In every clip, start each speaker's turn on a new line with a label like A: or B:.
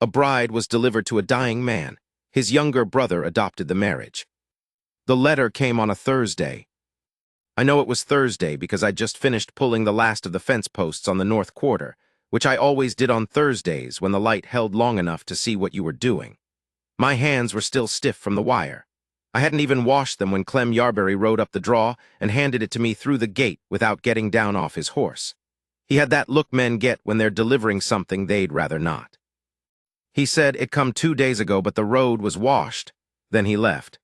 A: A bride was delivered to a dying man. His younger brother adopted the marriage. The letter came on a Thursday. I know it was Thursday because I'd just finished pulling the last of the fence posts on the north quarter, which I always did on Thursdays when the light held long enough to see what you were doing. My hands were still stiff from the wire. I hadn't even washed them when Clem Yarberry rode up the draw and handed it to me through the gate without getting down off his horse. He had that look men get when they're delivering something they'd rather not. He said it come 2 days ago, but the road was washed. Then he left.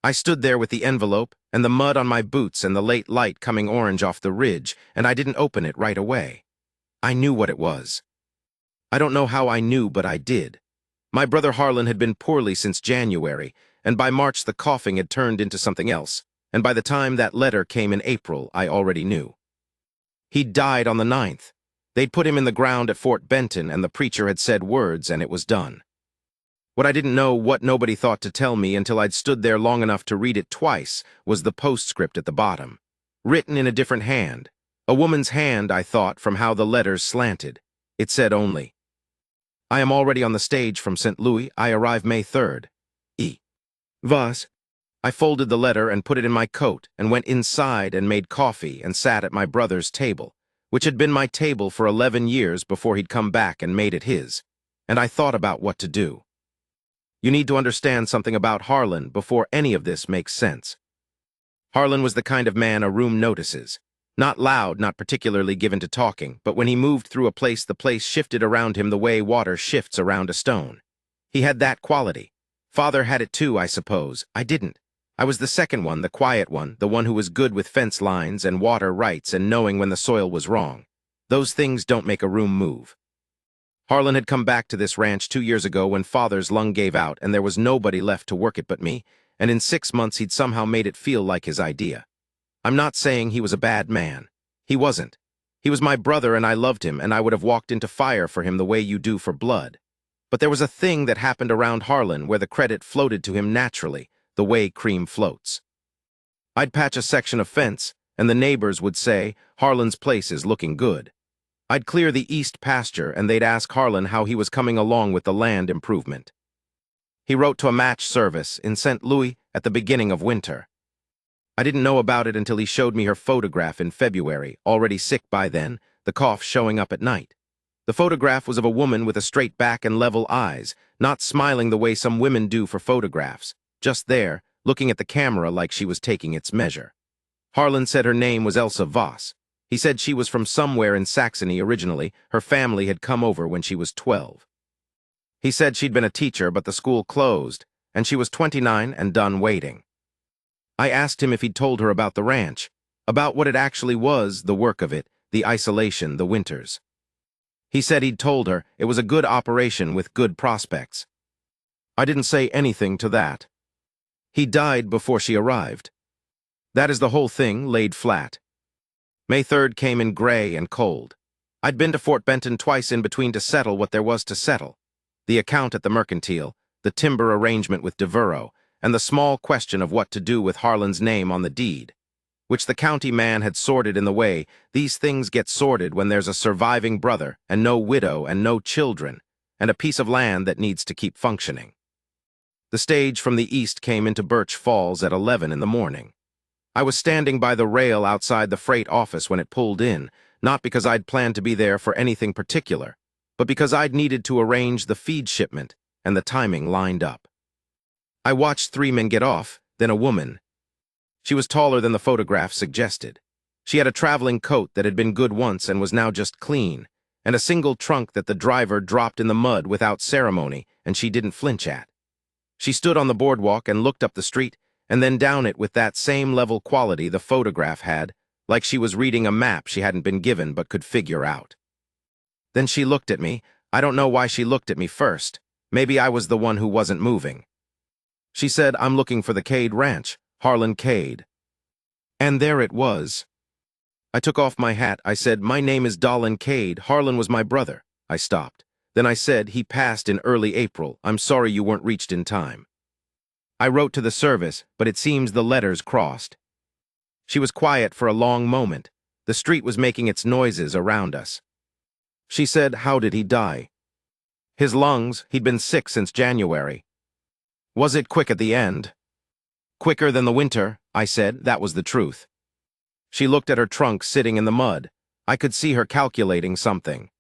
A: I stood there with the envelope and the mud on my boots and the late light coming orange off the ridge, and I didn't open it right away. I knew what it was. I don't know how I knew, but I did. My brother Harlan had been poorly since January, and by March the coughing had turned into something else, and by the time that letter came in April, I already knew. He'd died on the 9th. They'd put him in the ground at Fort Benton, and the preacher had said words, and it was done. What I didn't know, what nobody thought to tell me until I'd stood there long enough to read it twice, was the postscript at the bottom. Written in a different hand. A woman's hand, I thought, from how the letters slanted. It said only, "I am already on the stage from St. Louis. I arrive May 3rd. E. Vas." I folded the letter and put it in my coat and went inside and made coffee and sat at my brother's table, which had been my table for 11 years before he'd come back and made it his, and I thought about what to do. You need to understand something about Harlan before any of this makes sense. Harlan was the kind of man a room notices. Not loud, not particularly given to talking, but when he moved through a place, the place shifted around him the way water shifts around a stone. He had that quality. Father had it too, I suppose. I didn't. I was the second one, the quiet one, the one who was good with fence lines and water rights and knowing when the soil was wrong. Those things don't make a room move. Harlan had come back to this ranch 2 years ago when Father's lung gave out and there was nobody left to work it but me, and in 6 months he'd somehow made it feel like his idea. I'm not saying he was a bad man. He wasn't. He was my brother and I loved him, and I would have walked into fire for him the way you do for blood. But there was a thing that happened around Harlan where the credit floated to him naturally, the way cream floats. I'd patch a section of fence, and the neighbors would say, "Harlan's place is looking good." I'd clear the east pasture, and they'd ask Harlan how he was coming along with the land improvement. He wrote to a match service in St. Louis at the beginning of winter. I didn't know about it until he showed me her photograph in February, already sick by then, the cough showing up at night. The photograph was of a woman with a straight back and level eyes, not smiling the way some women do for photographs, just there, looking at the camera like she was taking its measure. Harlan said her name was Elsa Voss. He said she was from somewhere in Saxony originally. Her family had come over when she was 12. He said she'd been a teacher, but the school closed, and she was 29 and done waiting. I asked him if he'd told her about the ranch, about what it actually was, the work of it, the isolation, the winters. He said he'd told her it was a good operation with good prospects. I didn't say anything to that. He died before she arrived. That is the whole thing laid flat. May 3rd came in gray and cold. I'd been to Fort Benton twice in between to settle what there was to settle. The account at the mercantile, the timber arrangement with Devereaux, and the small question of what to do with Harlan's name on the deed, which the county man had sorted in the way these things get sorted when there's a surviving brother and no widow and no children, and a piece of land that needs to keep functioning. The stage from the east came into Birch Falls at 11 in the morning. I was standing by the rail outside the freight office when it pulled in, not because I'd planned to be there for anything particular, but because I'd needed to arrange the feed shipment, and the timing lined up. I watched 3 men get off, then a woman. She was taller than the photograph suggested. She had a traveling coat that had been good once and was now just clean, and a single trunk that the driver dropped in the mud without ceremony, and she didn't flinch at. She stood on the boardwalk and looked up the street, and then down it with that same level quality the photograph had, like she was reading a map she hadn't been given but could figure out. Then she looked at me. I don't know why she looked at me first. Maybe I was the one who wasn't moving. She said, "I'm looking for the Cade Ranch, Harlan Cade." And there it was. I took off my hat. I said, "My name is Dolan Cade. Harlan was my brother." I stopped. Then I said, "He passed in early April. I'm sorry you weren't reached in time." I wrote to the service, but it seems the letters crossed. She was quiet for a long moment. The street was making its noises around us. She said, "How did he die?" His lungs, he'd been sick since January. Was it quick at the end? Quicker than the winter, I said. That was the truth. She looked at her trunk sitting in the mud. I could see her calculating something.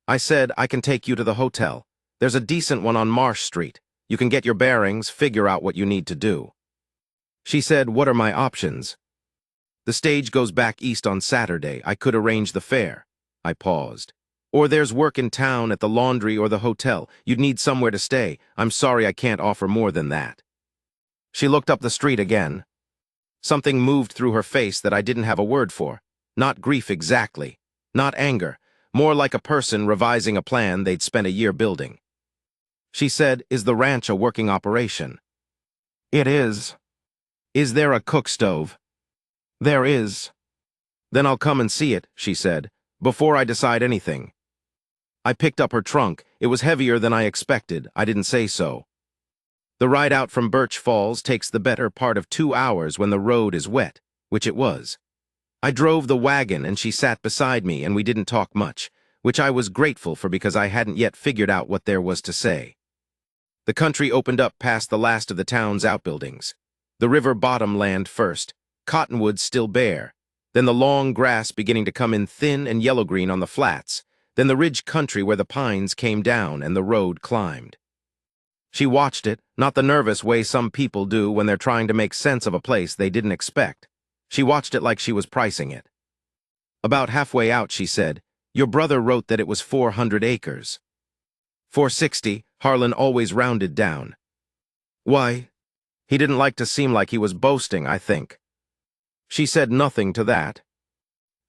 A: I said, I can take you to the hotel. There's a decent one on Marsh Street. You can get your bearings, figure out what you need to do. She said, what are my options? The stage goes back east on Saturday. I could arrange the fare. I paused. Or there's work in town at the laundry or the hotel. You'd need somewhere to stay. I'm sorry I can't offer more than that. She looked up the street again. Something moved through her face that I didn't have a word for. Not grief exactly. Not anger. More like a person revising a plan they'd spent a year building. She said, is the ranch a working operation? It is. Is there a cook stove? There is. Then I'll come and see it, she said, before I decide anything. I picked up her trunk. It was heavier than I expected. I didn't say so. The ride out from Birch Falls takes the better part of 2 hours when the road is wet, which it was. I drove the wagon and she sat beside me and we didn't talk much, which I was grateful for because I hadn't yet figured out what there was to say. The country opened up past the last of the town's outbuildings. The river bottom land first, cottonwoods still bare, then the long grass beginning to come in thin and yellow-green on the flats, then the ridge country where the pines came down and the road climbed. She watched it, not the nervous way some people do when they're trying to make sense of a place they didn't expect. She watched it like she was pricing it. About halfway out, she said, your brother wrote that it was 400 acres. 460, Harlan always rounded down. Why? He didn't like to seem like he was boasting, I think. She said nothing to that.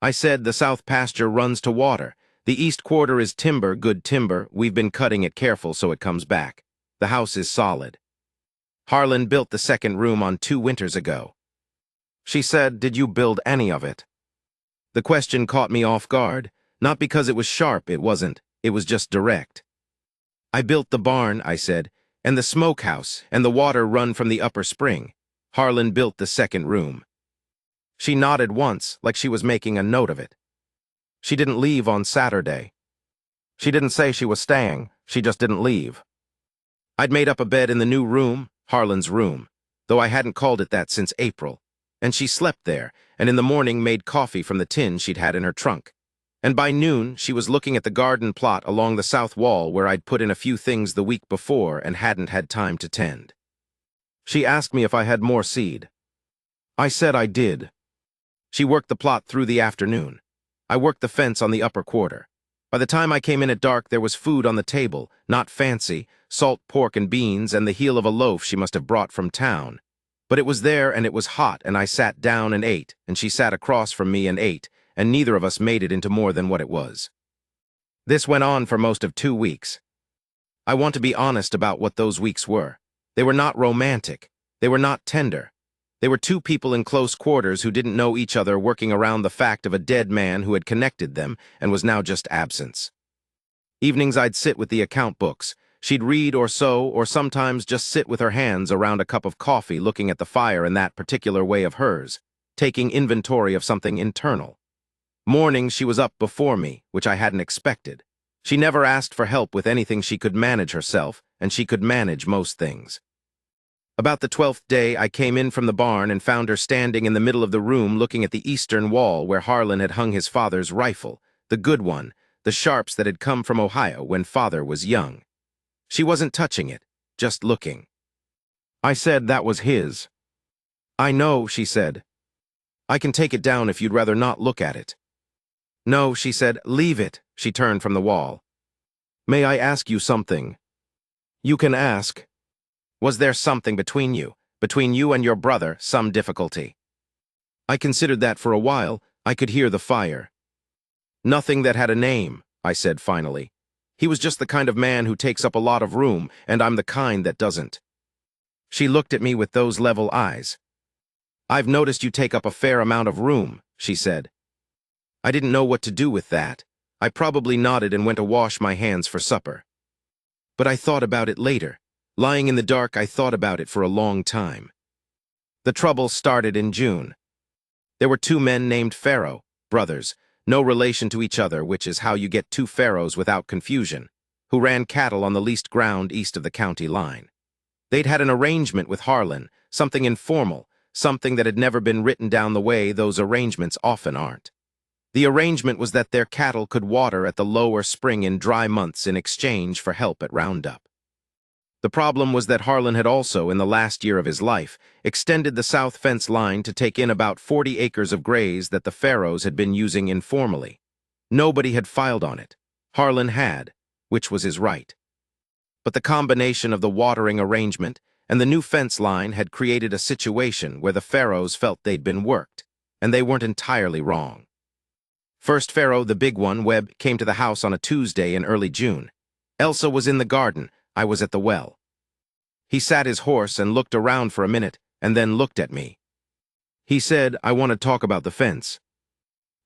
A: I said the south pasture runs to water. The east quarter is timber, good timber. We've been cutting it careful so it comes back. The house is solid. Harlan built the second room on 2 winters ago. She said, did you build any of it? The question caught me off guard. Not because it was sharp, it wasn't. It was just direct. I built the barn, I said, and the smokehouse, and the water run from the upper spring. Harlan built the second room. She nodded once, like she was making a note of it. She didn't leave on Saturday. She didn't say she was staying, she just didn't leave. I'd made up a bed in the new room, Harlan's room, though I hadn't called it that since April, and she slept there, and in the morning made coffee from the tin she'd had in her trunk. And by noon, she was looking at the garden plot along the south wall where I'd put in a few things the week before and hadn't had time to tend. She asked me if I had more seed. I said I did. She worked the plot through the afternoon. I worked the fence on the upper quarter. By the time I came in at dark, there was food on the table, not fancy, salt pork and beans and the heel of a loaf she must have brought from town. But it was there and it was hot and I sat down and ate, and she sat across from me and ate, and neither of us made it into more than what it was. This went on for most of 2 weeks. I want to be honest about what those weeks were. They were not romantic. They were not tender. They were 2 people in close quarters who didn't know each other working around the fact of a dead man who had connected them and was now just absence. Evenings I'd sit with the account books. She'd read or sew, or sometimes just sit with her hands around a cup of coffee looking at the fire in that particular way of hers, taking inventory of something internal. Mornings she was up before me, which I hadn't expected. She never asked for help with anything she could manage herself, and she could manage most things. About the 12th day, I came in from the barn and found her standing in the middle of the room looking at the eastern wall where Harlan had hung his father's rifle, the good one, the sharps that had come from Ohio when father was young. She wasn't touching it, just looking. I said that was his. I know, she said. I can take it down if you'd rather not look at it. No, she said, leave it. She turned from the wall. May I ask you something? You can ask. Was there something between you and your brother, some difficulty? I considered that for a while. I could hear the fire. Nothing that had a name, I said finally. He was just the kind of man who takes up a lot of room, and I'm the kind that doesn't. She looked at me with those level eyes. I've noticed you take up a fair amount of room, she said. I didn't know what to do with that. I probably nodded and went to wash my hands for supper. But I thought about it later. Lying in the dark, I thought about it for a long time. The trouble started in June. There were 2 men named Pharaoh, brothers, no relation to each other, which is how you get 2 pharaohs without confusion, who ran cattle on the leased ground east of the county line. They'd had an arrangement with Harlan, something informal, something that had never been written down the way those arrangements often aren't. The arrangement was that their cattle could water at the lower spring in dry months in exchange for help at roundup. The problem was that Harlan had also, in the last year of his life, extended the south fence line to take in about 40 acres of graze that the pharaohs had been using informally. Nobody had filed on it. Harlan had, which was his right. But the combination of the watering arrangement and the new fence line had created a situation where the pharaohs felt they'd been worked, and they weren't entirely wrong. First pharaoh, the big one, Webb, came to the house on a Tuesday in early June. Elsa was in the garden. I was at the well. He sat his horse and looked around for a minute, and then looked at me. He said, "I want to talk about the fence."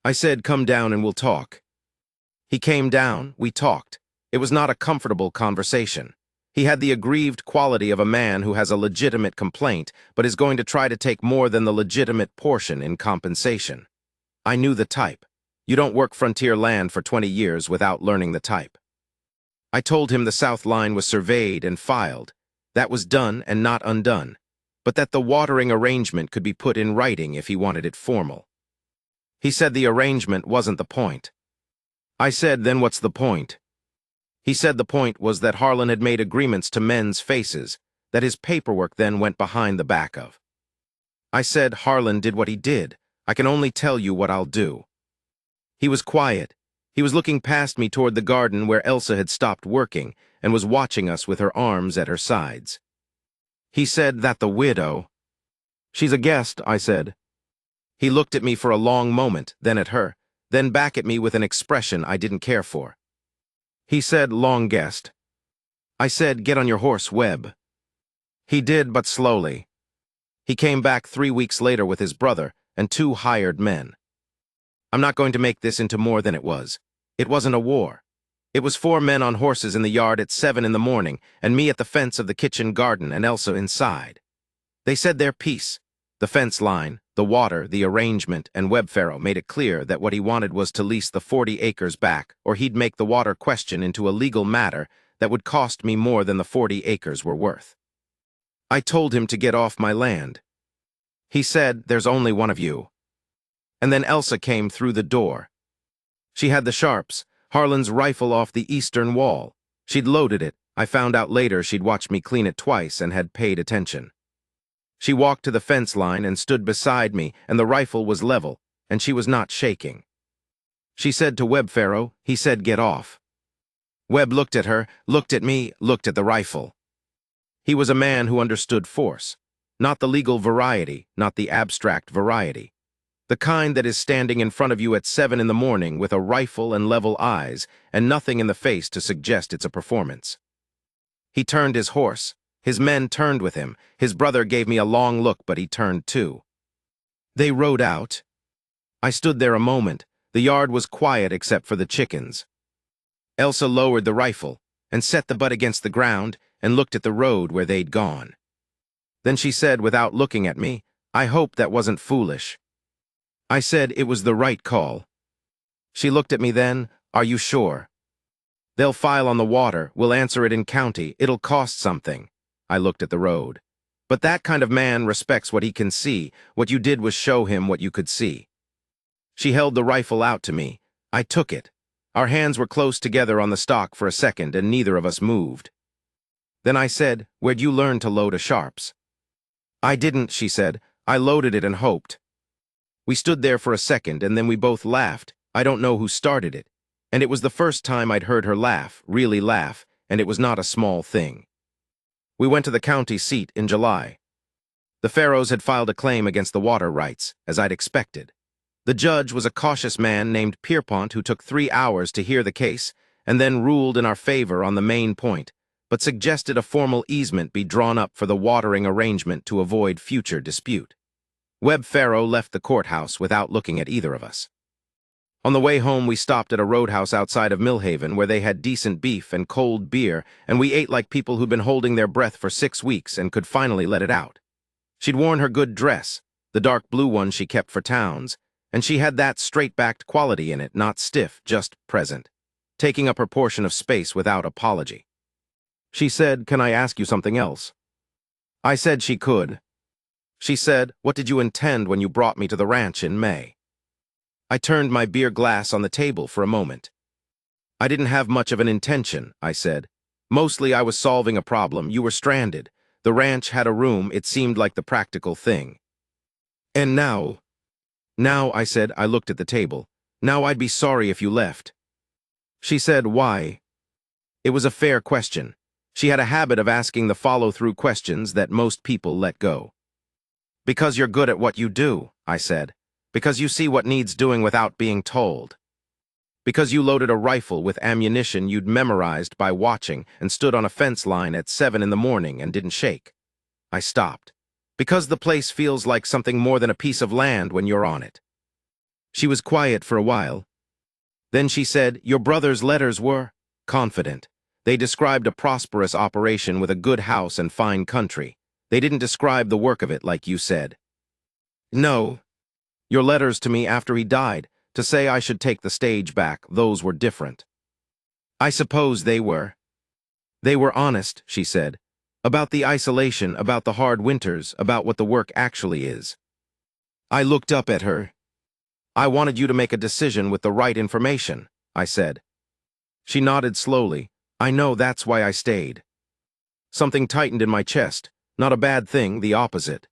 A: I said, "Come down and we'll talk." He came down, we talked. It was not a comfortable conversation. He had the aggrieved quality of a man who has a legitimate complaint, but is going to try to take more than the legitimate portion in compensation. I knew the type. You don't work frontier land for 20 years without learning the type. I told him the south line was surveyed and filed. That was done and not undone, but that the watering arrangement could be put in writing if he wanted it formal. He said the arrangement wasn't the point. I said, "Then what's the point?" He said the point was that Harlan had made agreements to men's faces, that his paperwork then went behind the back of. I said, "Harlan did what he did. I can only tell you what I'll do." He was quiet. He was looking past me toward the garden where Elsa had stopped working and was watching us with her arms at her sides. He said, "That the widow." "She's a guest," I said. He looked at me for a long moment, then at her, then back at me with an expression I didn't care for. He said, "Long guest." I said, "Get on your horse, Webb." He did, but slowly. He came back 3 weeks later with his brother and 2 hired men. I'm not going to make this into more than it was. It wasn't a war. It was 4 men on horses in the yard at 7 in the morning, and me at the fence of the kitchen garden and Elsa inside. They said their piece. The fence line, the water, the arrangement, and Webb Pharaoh made it clear that what he wanted was to lease the 40 acres back, or he'd make the water question into a legal matter that would cost me more than the 40 acres were worth. I told him to get off my land. He said, "There's only one of you." And then Elsa came through the door. She had the sharps, Harlan's rifle off the eastern wall. She'd loaded it. I found out later she'd watched me clean it twice and had paid attention. She walked to the fence line and stood beside me, and the rifle was level, and she was not shaking. She said to Webb Pharaoh, he said, "Get off." Webb looked at her, looked at me, looked at the rifle. He was a man who understood force. Not the legal variety, not the abstract variety. The kind that is standing in front of you at 7 in the morning with a rifle and level eyes and nothing in the face to suggest it's a performance. He turned his horse. His men turned with him. His brother gave me a long look, but he turned too. They rode out. I stood there a moment. The yard was quiet except for the chickens. Elsa lowered the rifle and set the butt against the ground and looked at the road where they'd gone. Then she said, without looking at me, "I hope that wasn't foolish." I said it was the right call. She looked at me then, "Are you sure?" "They'll file on the water, we'll answer it in county, it'll cost something." I looked at the road. But that kind of man respects what he can see. What you did was show him what you could see. She held the rifle out to me. I took it. Our hands were close together on the stock for a second, and neither of us moved. Then I said, "Where'd you learn to load a sharps?" "I didn't," she said. "I loaded it and hoped." We stood there for a second, and then we both laughed. I don't know who started it. And it was the first time I'd heard her laugh, really laugh, and it was not a small thing. We went to the county seat in July. The pharaohs had filed a claim against the water rights, as I'd expected. The judge was a cautious man named Pierpont who took 3 hours to hear the case, and then ruled in our favor on the main point, but suggested a formal easement be drawn up for the watering arrangement to avoid future dispute. Webb Pharaoh left the courthouse without looking at either of us. On the way home, we stopped at a roadhouse outside of Millhaven where they had decent beef and cold beer, and we ate like people who'd been holding their breath for 6 weeks and could finally let it out. She'd worn her good dress, the dark blue one she kept for towns, and she had that straight-backed quality in it, not stiff, just present. taking up her portion of space without apology. She said, "Can I ask you something else?" I said she could. She said, "What did you intend when you brought me to the ranch in May?" I turned my beer glass on the table for a moment. "I didn't have much of an intention," I said. "Mostly I was solving a problem. You were stranded. The ranch had a room. It seemed like the practical thing. And now, I said, I looked at the table. "Now I'd be sorry if you left." She said, "Why?" It was a fair question. She had a habit of asking the follow-through questions that most people let go. "Because you're good at what you do," I said. "Because you see what needs doing without being told. Because you loaded a rifle with ammunition you'd memorized by watching and stood on a fence line at 7 in the morning and didn't shake." I stopped. "Because the place feels like something more than a piece of land when you're on it." She was quiet for a while. Then she said, "Your brother's letters were confident. They described a prosperous operation with a good house and fine country. They didn't describe the work of it like you said." "No. Your letters to me after he died, to say I should take the stage back, those were different." "I suppose they were." "They were honest," she said. "About the isolation, about the hard winters, about what the work actually is." I looked up at her. "I wanted you to make a decision with the right information," I said. She nodded slowly. "I know, that's why I stayed." Something tightened in my chest. Not a bad thing, the opposite.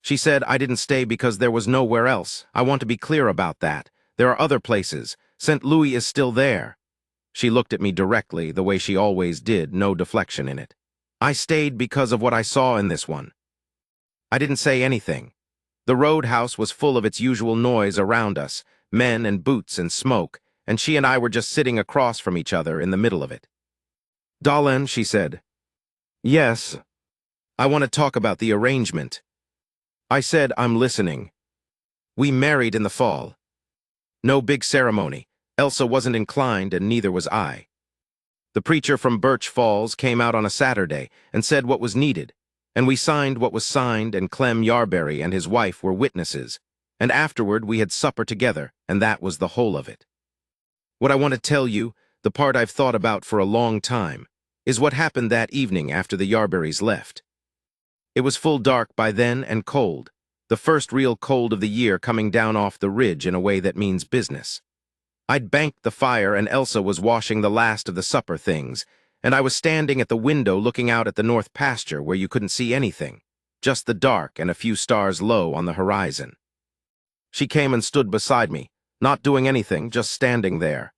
A: She said, "I didn't stay because there was nowhere else. I want to be clear about that. There are other places. St. Louis is still there." She looked at me directly, the way she always did, no deflection in it. "I stayed because of what I saw in this one." I didn't say anything. The roadhouse was full of its usual noise around us, men and boots and smoke, and she and I were just sitting across from each other in the middle of it. "Darlene," she said. "Yes. I want to talk about the arrangement." I said, "I'm listening." "We married in the fall. No big ceremony. Elsa wasn't inclined, and neither was I. The preacher from Birch Falls came out on a Saturday and said what was needed, and we signed what was signed, and Clem Yarberry and his wife were witnesses, and afterward we had supper together, and that was the whole of it. What I want to tell you, the part I've thought about for a long time, is what happened that evening after the Yarberrys left. It was full dark by then and cold, the first real cold of the year coming down off the ridge in a way that means business. I'd banked the fire and Elsa was washing the last of the supper things, and I was standing at the window looking out at the north pasture where you couldn't see anything, just the dark and a few stars low on the horizon. She came and stood beside me, not doing anything, just standing there.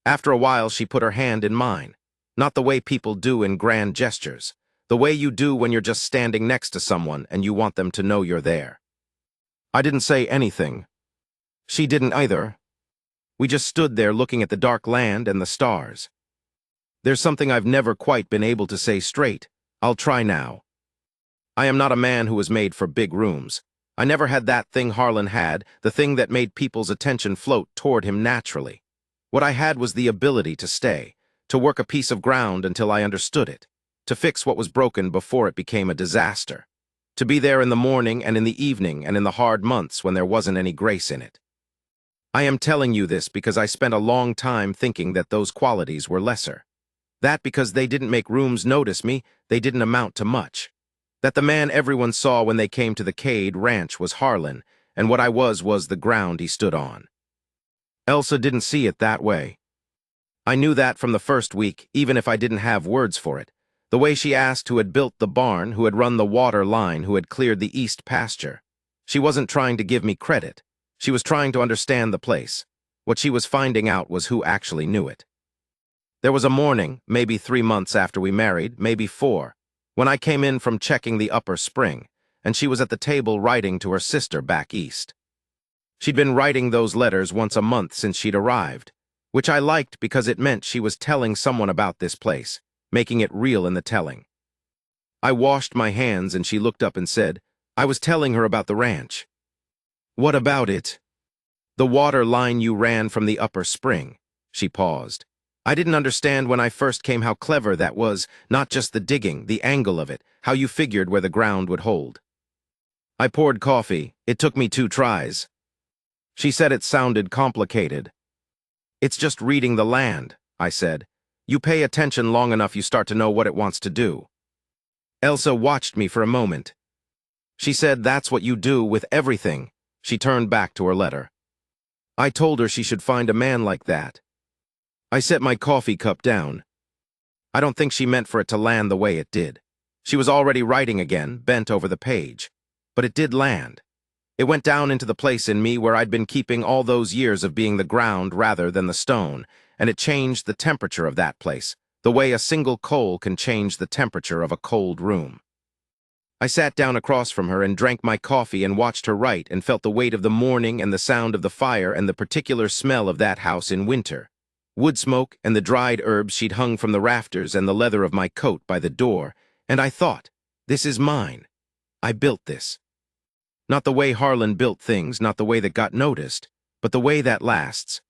A: After a while she put her hand in mine, not the way people do in grand gestures, the way you do when you're just standing next to someone and you want them to know you're there. I didn't say anything. She didn't either. We just stood there looking at the dark land and the stars. There's something I've never quite been able to say straight. I'll try now. I am not a man who was made for big rooms. I never had that thing Harlan had, the thing that made people's attention float toward him naturally. What I had was the ability to stay, to work a piece of ground until I understood it, to fix what was broken before it became a disaster, to be there in the morning and in the evening and in the hard months when there wasn't any grace in it. I am telling you this because I spent a long time thinking that those qualities were lesser. That because they didn't make rooms notice me, they didn't amount to much. That the man everyone saw when they came to the Cade Ranch was Harlan, and what I was the ground he stood on. Elsa didn't see it that way. I knew that from the first week, even if I didn't have words for it. The way she asked who had built the barn, who had run the water line, who had cleared the east pasture. She wasn't trying to give me credit. She was trying to understand the place. What she was finding out was who actually knew it. There was a morning, maybe 3 months after we married, maybe 4, when I came in from checking the upper spring, and she was at the table writing to her sister back east. She'd been writing those letters once a month since she'd arrived, which I liked because it meant she was telling someone about this place, making it real in the telling. I washed my hands and she looked up and said, "I was telling her about the ranch." "What about it?" "The water line you ran from the upper spring." She paused. "I didn't understand when I first came how clever that was, not just the digging, the angle of it, how you figured where the ground would hold." I poured coffee. It took me 2 tries. She said it sounded complicated. It's just reading the land, I said. You pay attention long enough you start to know what it wants to do. Elsa watched me for a moment. She said that's what you do with everything. She turned back to her letter. I told her she should find a man like that. I set my coffee cup down. I don't think she meant for it to land the way it did. She was already writing again, bent over the page. But it did land. It went down into the place in me where I'd been keeping all those years of being the ground rather than the stone, and it changed the temperature of that place, the way a single coal can change the temperature of a cold room. I sat down across from her and drank my coffee and watched her write and felt the weight of the morning and the sound of the fire and the particular smell of that house in winter. Wood smoke and the dried herbs she'd hung from the rafters and the leather of my coat by the door, and I thought, this is mine. I built this. Not the way Harlan built things, not the way that got noticed, but the way that lasts.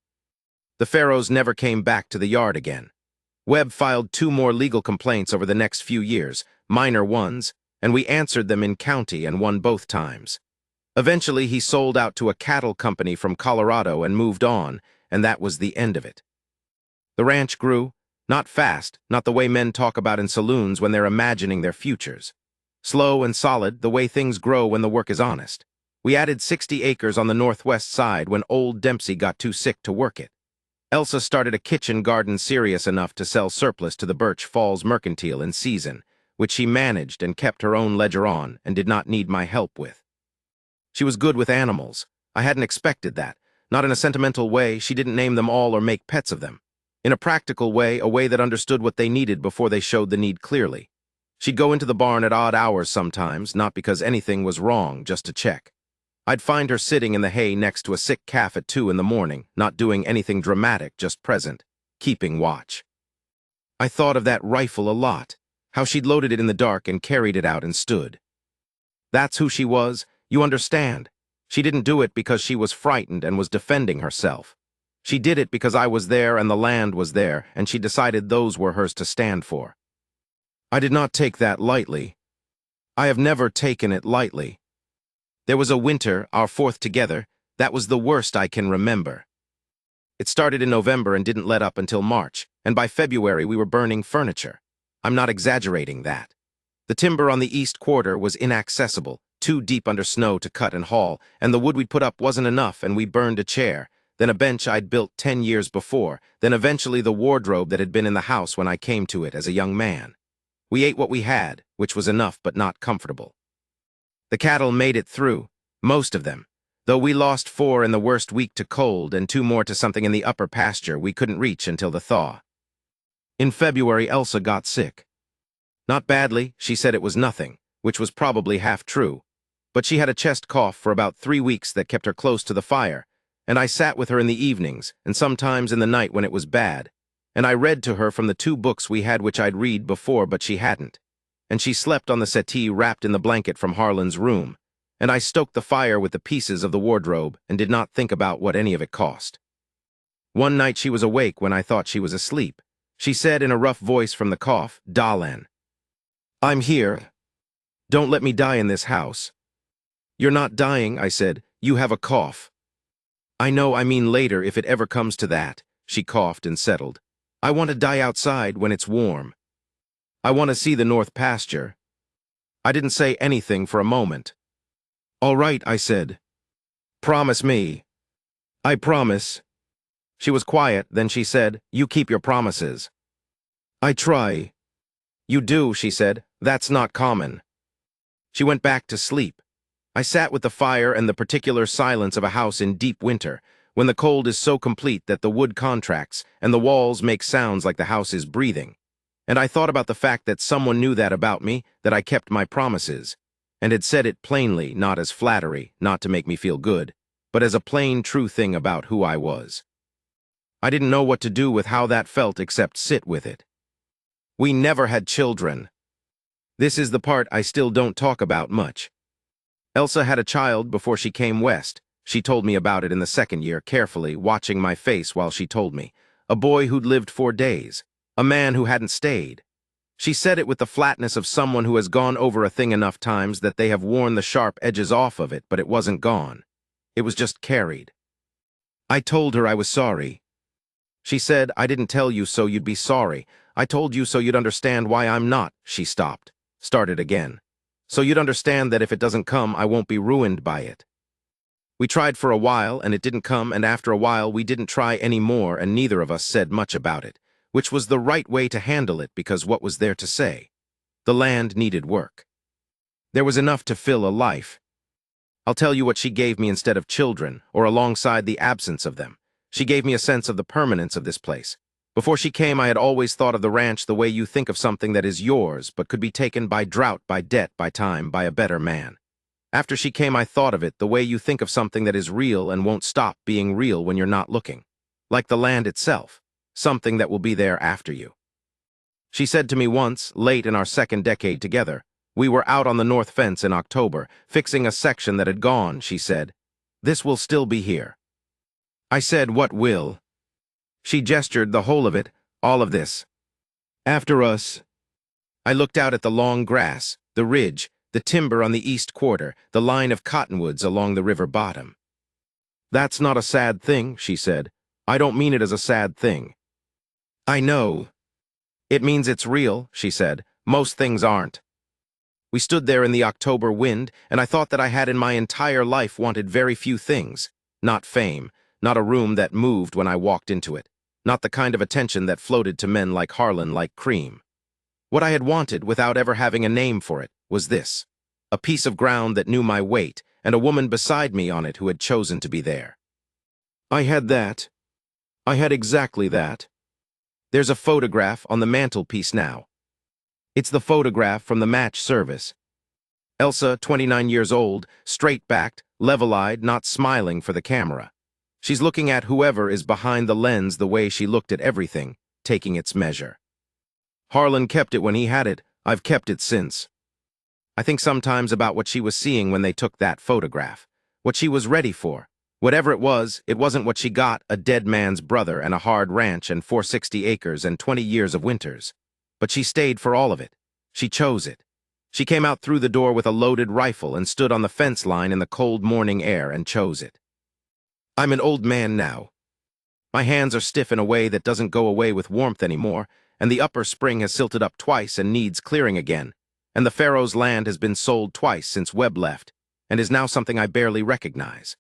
A: The Pharaohs never came back to the yard again. Webb filed 2 more legal complaints over the next few years, minor ones, and we answered them in county and won both times. Eventually, he sold out to a cattle company from Colorado and moved on, and that was the end of it. The ranch grew, not fast, not the way men talk about in saloons when they're imagining their futures. Slow and solid, the way things grow when the work is honest. We added 60 acres on the northwest side when old Dempsey got too sick to work it. Elsa started a kitchen garden serious enough to sell surplus to the Birch Falls Mercantile in season, which she managed and kept her own ledger on and did not need my help with. She was good with animals. I hadn't expected that. Not in a sentimental way, she didn't name them all or make pets of them. In a practical way, a way that understood what they needed before they showed the need clearly. She'd go into the barn at odd hours sometimes, not because anything was wrong, just to check. I'd find her sitting in the hay next to a sick calf at 2 in the morning, not doing anything dramatic, just present, keeping watch. I thought of that rifle a lot, how she'd loaded it in the dark and carried it out and stood. That's who she was, you understand. She didn't do it because she was frightened and was defending herself. She did it because I was there and the land was there, and she decided those were hers to stand for. I did not take that lightly. I have never taken it lightly. There was a winter, our 4th together, that was the worst I can remember. It started in November and didn't let up until March, and by February we were burning furniture. I'm not exaggerating that. The timber on the east quarter was inaccessible, too deep under snow to cut and haul, and the wood we'd put up wasn't enough, and we burned a chair, then a bench I'd built 10 years before, then eventually the wardrobe that had been in the house when I came to it as a young man. We ate what we had, which was enough but not comfortable. The cattle made it through, most of them, though we lost 4 in the worst week to cold and 2 more to something in the upper pasture we couldn't reach until the thaw. In February, Elsa got sick. Not badly, she said it was nothing, which was probably half true, but she had a chest cough for about 3 weeks that kept her close to the fire, and I sat with her in the evenings, and sometimes in the night when it was bad, and I read to her from the 2 books we had which I'd read before but she hadn't, and she slept on the settee wrapped in the blanket from Harlan's room, and I stoked the fire with the pieces of the wardrobe and did not think about what any of it cost. One night she was awake when I thought she was asleep. She said in a rough voice from the cough, "Dahlan, I'm here. Don't let me die in this house." "You're not dying," I said. "You have a cough." "I know, I mean later if it ever comes to that." She coughed and settled. "I want to die outside when it's warm. I want to see the north pasture." I didn't say anything for a moment. "All right," I said. "Promise me." "I promise." She was quiet, then she said, "You keep your promises." "I try." "You do," she said. "That's not common." She went back to sleep. I sat with the fire and the particular silence of a house in deep winter, when the cold is so complete that the wood contracts and the walls make sounds like the house is breathing. And I thought about the fact that someone knew that about me, that I kept my promises, and had said it plainly, not as flattery, not to make me feel good, but as a plain, true thing about who I was. I didn't know what to do with how that felt except sit with it. We never had children. This is the part I still don't talk about much. Elsa had a child before she came west. She told me about it in the 2nd year, carefully, watching my face while she told me. A boy who'd lived 4 days. A man who hadn't stayed. She said it with the flatness of someone who has gone over a thing enough times that they have worn the sharp edges off of it, but it wasn't gone. It was just carried. I told her I was sorry. She said, I didn't tell you so you'd be sorry. I told you so you'd understand why I'm not. She stopped. Started again. So you'd understand that if it doesn't come, I won't be ruined by it. We tried for a while, and it didn't come, and after a while we didn't try any more, and neither of us said much about it, which was the right way to handle it because what was there to say? The land needed work. There was enough to fill a life. I'll tell you what she gave me instead of children, or alongside the absence of them. She gave me a sense of the permanence of this place. Before she came, I had always thought of the ranch the way you think of something that is yours, but could be taken by drought, by debt, by time, by a better man. After she came, I thought of it the way you think of something that is real and won't stop being real when you're not looking. Like the land itself, something that will be there after you. She said to me once, late in our second decade together, we were out on the north fence in October, fixing a section that had gone, she said. This will still be here. I said, what will? She gestured the whole of it, all of this. After us. I looked out at the long grass, the ridge, the timber on the east quarter, the line of cottonwoods along the river bottom. That's not a sad thing, she said. I don't mean it as a sad thing. I know. It means it's real, she said. Most things aren't. We stood there in the October wind, and I thought that I had in my entire life wanted very few things. Not fame, not a room that moved when I walked into it, not the kind of attention that floated to men like Harlan like cream. What I had wanted, without ever having a name for it, was this. A piece of ground that knew my weight, and a woman beside me on it who had chosen to be there. I had that. I had exactly that. There's a photograph on the mantelpiece now. It's the photograph from the match service. Elsa, 29 years old, straight-backed, level-eyed, not smiling for the camera. She's looking at whoever is behind the lens the way she looked at everything, taking its measure. Harlan kept it when he had it. I've kept it since. I think sometimes about what she was seeing when they took that photograph, what she was ready for. Whatever it wasn't what she got, a dead man's brother and a hard ranch and 460 acres and 20 years of winters. But she stayed for all of it. She chose it. She came out through the door with a loaded rifle and stood on the fence line in the cold morning air and chose it. I'm an old man now. My hands are stiff in a way that doesn't go away with warmth anymore, and the upper spring has silted up twice and needs clearing again, and the Pharaoh's land has been sold twice since Webb left, and is now something I barely recognize.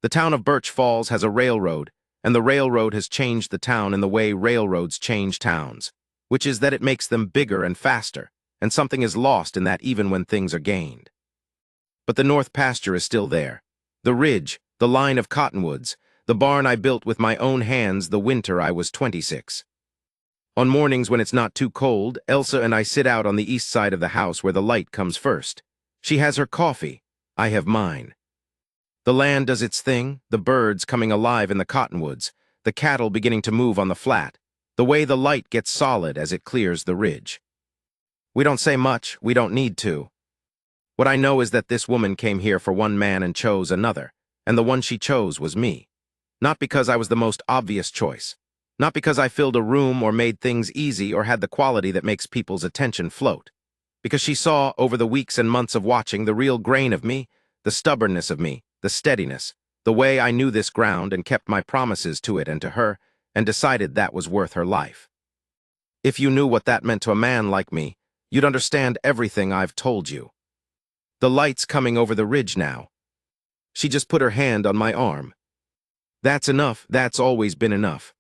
A: The town of Birch Falls has a railroad, and the railroad has changed the town in the way railroads change towns, which is that it makes them bigger and faster, and something is lost in that even when things are gained. But the north pasture is still there. The ridge, the line of cottonwoods, the barn I built with my own hands the winter I was 26. On mornings when it's not too cold, Elsa and I sit out on the east side of the house where the light comes first. She has her coffee. I have mine. The land does its thing, the birds coming alive in the cottonwoods, the cattle beginning to move on the flat, the way the light gets solid as it clears the ridge. We don't say much, we don't need to. What I know is that this woman came here for one man and chose another, and the one she chose was me. Not because I was the most obvious choice. Not because I filled a room or made things easy or had the quality that makes people's attention float. Because she saw, over the weeks and months of watching, the real grain of me, the stubbornness of me, the steadiness, the way I knew this ground and kept my promises to it and to her, and decided that was worth her life. If you knew what that meant to a man like me, you'd understand everything I've told you. The light's coming over the ridge now. She just put her hand on my arm. That's enough, that's always been enough.